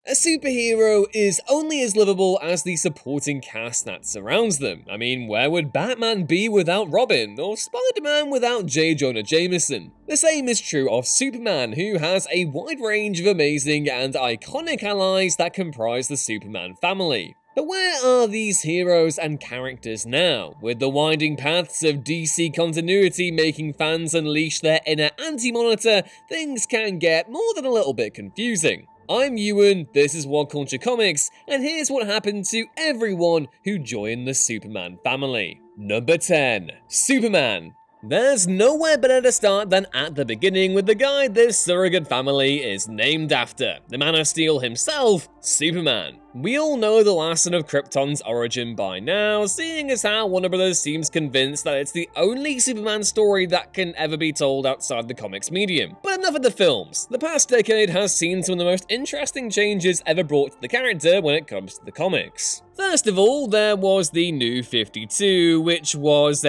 A superhero is only as livable as the supporting cast that surrounds them. I mean, where would Batman be without Robin, or Spider-Man without J. Jonah Jameson? The same is true of Superman, who has a wide range of amazing and iconic allies that comprise the Superman family. But where are these heroes and characters now? With the winding paths of DC continuity making fans unleash their inner anti-monitor, things can get more than a little bit confusing. I'm Ewan, this is What Culture Comics, and here's what happened to everyone who joined the Superman family. Number 10. Superman. There's nowhere better to start than at the beginning with the guy this surrogate family is named after, the Man of Steel himself, Superman. We all know the last son of Krypton's origin by now, seeing as how Warner Bros. Seems convinced that it's the only Superman story that can ever be told outside the comics medium. But enough of the films. The past decade has seen some of the most interesting changes ever brought to the character when it comes to the comics. First of all, there was the New 52, which was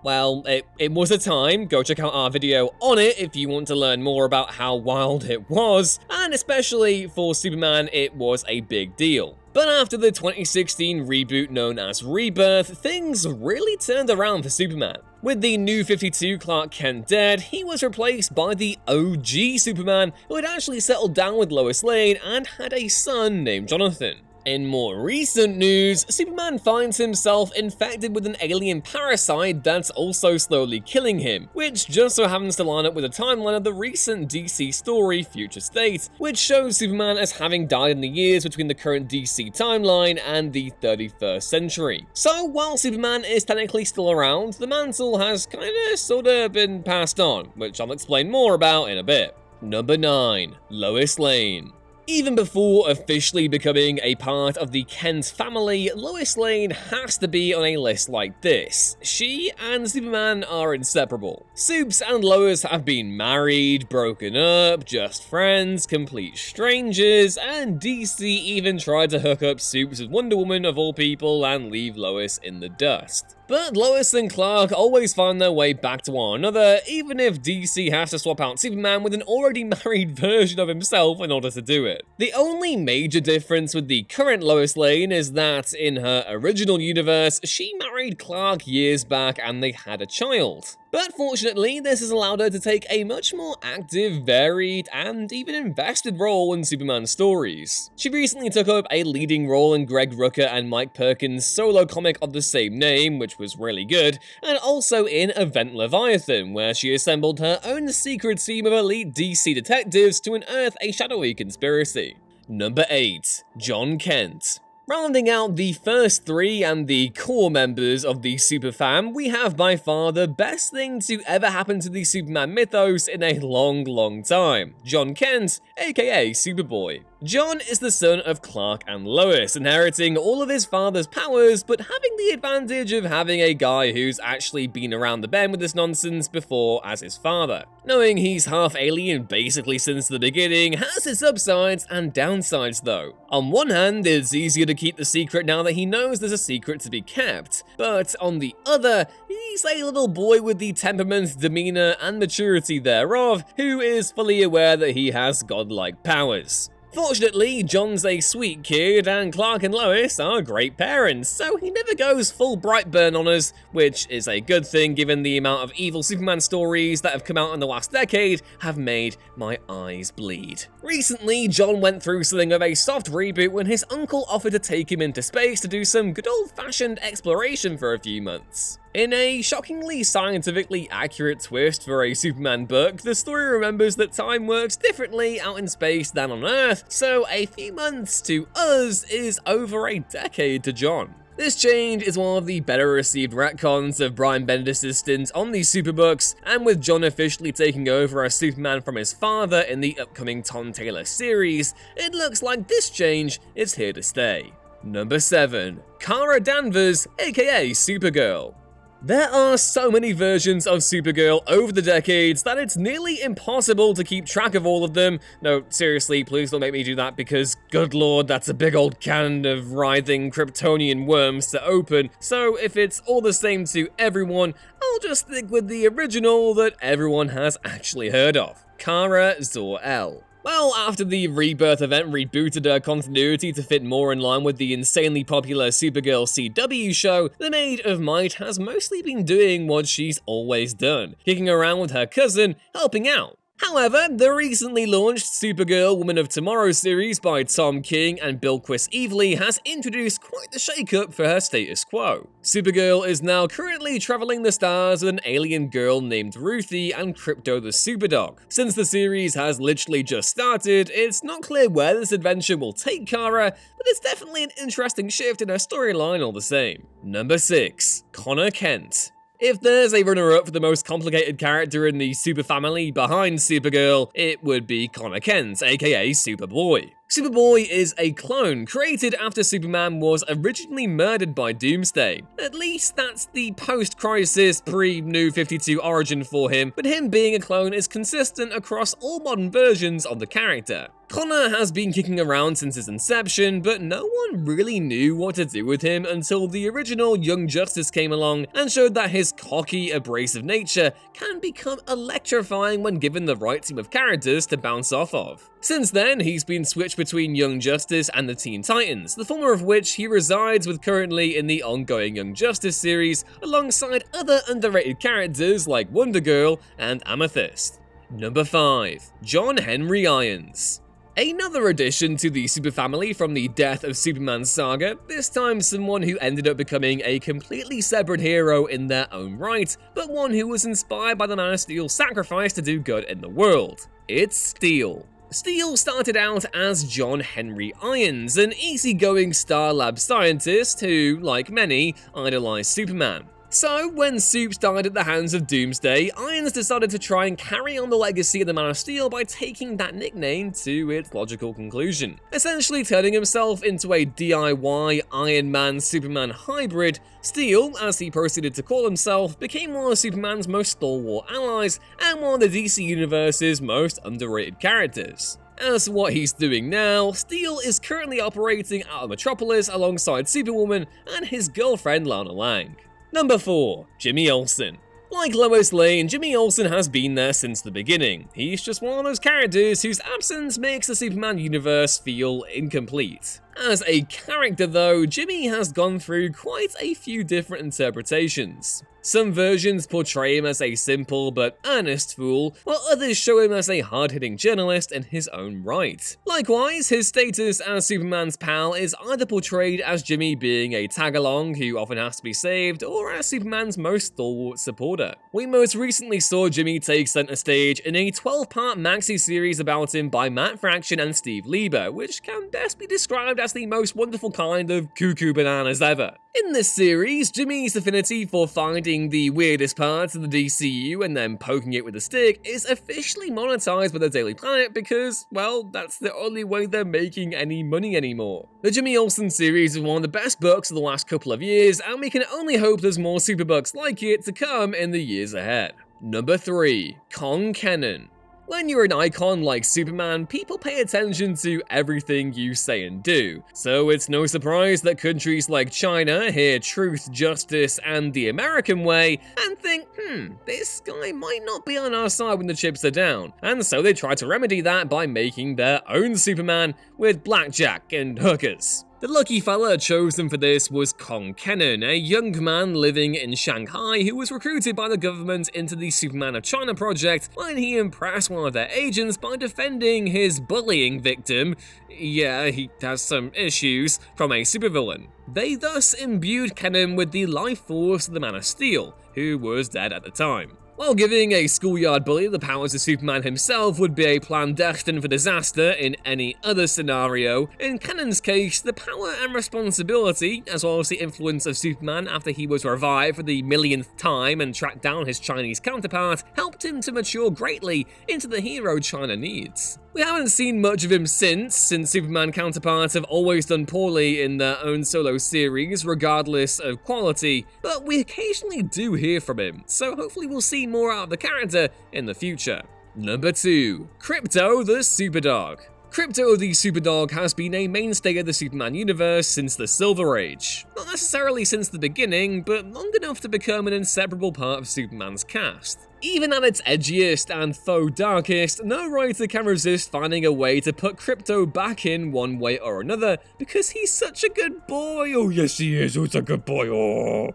well, it was a time. Go check out our video on it if you want to learn more about how wild it was, and especially for Superman, it was a big deal. But after the 2016 reboot known as Rebirth, things really turned around for Superman. With the New 52 Clark Kent dead, he was replaced by the OG Superman, who had actually settled down with Lois Lane and had a son named Jonathan. In more recent news, Superman finds himself infected with an alien parasite that's also slowly killing him, which just so happens to line up with a timeline of the recent DC story Future State, which shows Superman as having died in the years between the current DC timeline and the 31st century. So while Superman is technically still around, the mantle has sorta been passed on, which I'll explain more about in a bit. Number 9. Lois Lane. Even before officially becoming a part of the Kent family, Lois Lane has to be on a list like this. She and Superman are inseparable. Supes and Lois have been married, broken up, just friends, complete strangers, and DC even tried to hook up Supes with Wonder Woman of all people and leave Lois in the dust. But Lois and Clark always find their way back to one another, even if DC has to swap out Superman with an already married version of himself in order to do it. The only major difference with the current Lois Lane is that, in her original universe, she married Clark years back and they had a child. But fortunately, this has allowed her to take a much more active, varied, and even invested role in Superman stories. She recently took up a leading role in Greg Rucka and Mike Perkins' solo comic of the same name, which was really good, and also in Event Leviathan, where she assembled her own secret team of elite DC detectives to unearth a shadowy conspiracy. Number 8. Jon Kent. Rounding out the first three and the core members of the Superfam, we have by far the best thing to ever happen to the Superman mythos in a long time. Jon Kent, aka Superboy. Jon is the son of Clark and Lois, inheriting all of his father's powers, but having the advantage of having a guy who's actually been around the bend with this nonsense before as his father. Knowing he's half alien basically since the beginning has its upsides and downsides though. On one hand, it's easier to keep the secret now that he knows there's a secret to be kept, but on the other, he's a little boy with the temperament, demeanor, and maturity thereof, who is fully aware that he has godlike powers. Fortunately, Jon's a sweet kid, and Clark and Lois are great parents, so he never goes full Brightburn on us, which is a good thing given the amount of evil Superman stories that have come out in the last decade have made my eyes bleed. Recently, Jon went through something of a soft reboot when his uncle offered to take him into space to do some good old-fashioned exploration for a few months. In a shockingly scientifically accurate twist for a Superman book, the story remembers that time works differently out in space than on Earth, so a few months to us is over a decade to Jon. This change is one of the better received retcons of Brian Bendis' stint on these Superbooks, and with Jon officially taking over as Superman from his father in the upcoming Tom Taylor series, it looks like this change is here to stay. Number 7. Kara Danvers, aka Supergirl. There are so many versions of Supergirl over the decades that it's nearly impossible to keep track of all of them. No, seriously, please don't make me do that because, good lord, that's a big old can of writhing Kryptonian worms to open. So if it's all the same to everyone, I'll just stick with the original that everyone has actually heard of. Kara Zor-El. Well, after the Rebirth event rebooted her continuity to fit more in line with the insanely popular Supergirl CW show, the Maid of Might has mostly been doing what she's always done, kicking around with her cousin, helping out. However, the recently launched Supergirl Woman of Tomorrow series by Tom King and Bilquis Evely has introduced quite the shake-up for her status quo. Supergirl is now currently traveling the stars with an alien girl named Ruthie and KRYPTO the SUPERDOG. Since the series has literally just started, it's not clear where this adventure will take Kara, but it's definitely an interesting shift in her storyline all the same. Number 6. Connor Kent. If there's a runner-up for the most complicated character in the Super family behind Supergirl, it would be Connor Kent, aka Superboy. Superboy is a clone created after Superman was originally murdered by Doomsday. At least that's the post-crisis, pre-New 52 origin for him, but him being a clone is consistent across all modern versions of the character. Connor has been kicking around since his inception, but no one really knew what to do with him until the original Young Justice came along and showed that his cocky, abrasive nature can become electrifying when given the right team of characters to bounce off of. Since then, he's been switched between Young Justice and the Teen Titans, the former of which he resides with currently in the ongoing Young Justice series, alongside other underrated characters like Wonder Girl and Amethyst. Number 5. John Henry Irons. Another addition to the Super family from the Death of Superman saga, this time someone who ended up becoming a completely separate hero in their own right, but one who was inspired by the Man of Steel's sacrifice to do good in the world. It's Steel. Steel started out as John Henry Irons, an easygoing Star Lab scientist who, like many, idolized Superman. So, when Supes died at the hands of Doomsday, Irons decided to try and carry on the legacy of the Man of Steel by taking that nickname to its logical conclusion, essentially turning himself into a DIY Iron Man Superman hybrid. Steel, as he proceeded to call himself, became one of Superman's most stalwart allies and one of the DC Universe's most underrated characters. As for what he's doing now, Steel is currently operating out of Metropolis alongside Superwoman and his girlfriend Lana Lang. Number 4. Jimmy Olsen. Like Lois Lane, Jimmy Olsen has been there since the beginning. He's just one of those characters whose absence makes the Superman universe feel incomplete. As a character though, Jimmy has gone through quite a few different interpretations. Some versions portray him as a simple but earnest fool, while others show him as a hard-hitting journalist in his own right. Likewise, his status as Superman's pal is either portrayed as Jimmy being a tag-along who often has to be saved, or as Superman's most stalwart supporter. We most recently saw Jimmy take center stage in a 12-part maxi-series about him by Matt Fraction and Steve Lieber, which can best be described as the most wonderful kind of cuckoo bananas ever. In this series, Jimmy's affinity for finding the weirdest parts of the DCU and then poking it with a stick is officially monetized by the Daily Planet because, well, that's the only way they're making any money anymore. The Jimmy Olsen series is one of the best books of the last couple of years, and we can only hope there's more super books like it to come in the years ahead. Number 3. KENAN. When you're an icon like Superman, people pay attention to everything you say and do, so it's no surprise that countries like China hear truth, justice, and the American way and think, this guy might not be on our side when the chips are down, and so they try to remedy that by making their own Superman with blackjack and hookers. The lucky fella chosen for this was KENAN, a young man living in Shanghai who was recruited by the government into the Superman of China project when he impressed one of their agents by defending his bullying victim, yeah, he has some issues, from a supervillain. They thus imbued KENAN with the life force of the Man of Steel, who was dead at the time. While giving a schoolyard bully the powers of Superman himself would be a plan destined for disaster in any other scenario, in KENAN's case, the power and responsibility, as well as the influence of Superman after he was revived for the millionth time and tracked down his Chinese counterpart, helped him to mature greatly into the hero China needs. We haven't seen much of him since Superman counterparts have always done poorly in their own solo series, regardless of quality, but we occasionally do hear from him, so hopefully we'll see more out of the character in the future. Number 2. KRYPTO the SUPERDOG. KRYPTO the Superdog has been a mainstay of the Superman universe since the Silver Age. Not necessarily since the beginning, but long enough to become an inseparable part of Superman's cast. Even at its edgiest and faux darkest, no writer can resist finding a way to put KRYPTO back in one way or another, because he's such a good boy. Oh yes he is, oh, he's a good boy, oh.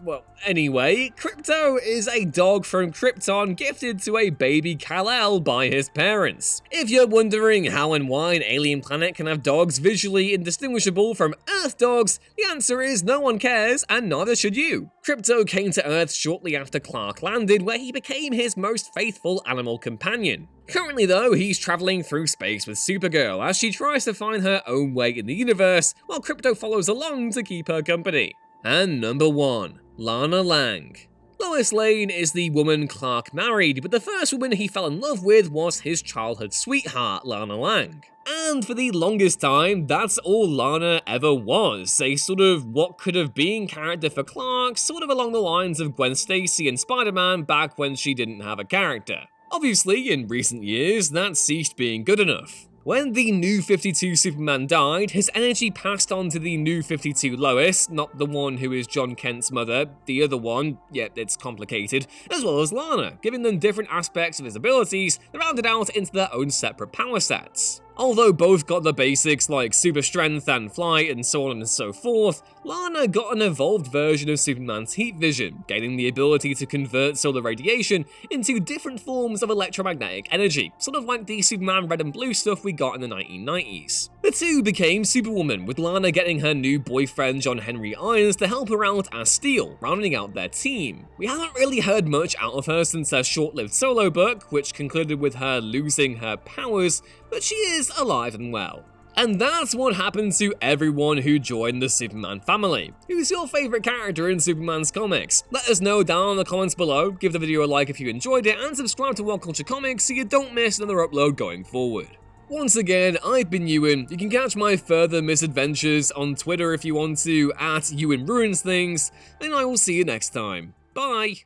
Well, anyway, KRYPTO is a dog from Krypton gifted to a baby Kal-El by his parents. If you're wondering how and why an alien planet can have dogs visually indistinguishable from Earth dogs, the answer is no one cares, and neither should you. KRYPTO came to Earth shortly after Clark landed, where he became his most faithful animal companion. Currently though, he's travelling through space with Supergirl as she tries to find her own way in the universe, while KRYPTO follows along to keep her company. And number 1, Lana Lang. Lois Lane is the woman Clark married, but the first woman he fell in love with was his childhood sweetheart, Lana Lang. And for the longest time, that's all Lana ever was, a sort of what could have been character for Clark, sort of along the lines of Gwen Stacy in Spider-Man back when she didn't have a character. Obviously, in recent years, that ceased being good enough. When the New 52 Superman died, his energy passed on to the New 52 Lois, not the one who is John Kent's mother, the other one, yet it's complicated, as well as Lana, giving them different aspects of his abilities that rounded out into their own separate power sets. Although both got the basics like super strength and flight and so on and so forth, Lana got an evolved version of Superman's heat vision, gaining the ability to convert solar radiation into different forms of electromagnetic energy, sort of like the Superman red and blue stuff we got in the 1990s. The two became Superwoman, with Lana getting her new boyfriend John Henry Irons to help her out as Steel, rounding out their team. We haven't really heard much out of her since her short-lived solo book, which concluded with her losing her powers, but she is alive and well. And that's what happened to everyone who joined the Superman family. Who's your favourite character in Superman's comics? Let us know down in the comments below, give the video a like if you enjoyed it, and subscribe to What Culture Comics so you don't miss another upload going forward. Once again, I've been Ewan. You can catch my further misadventures on Twitter if you want to, @EwanRuinsThings, and I will see you next time. Bye!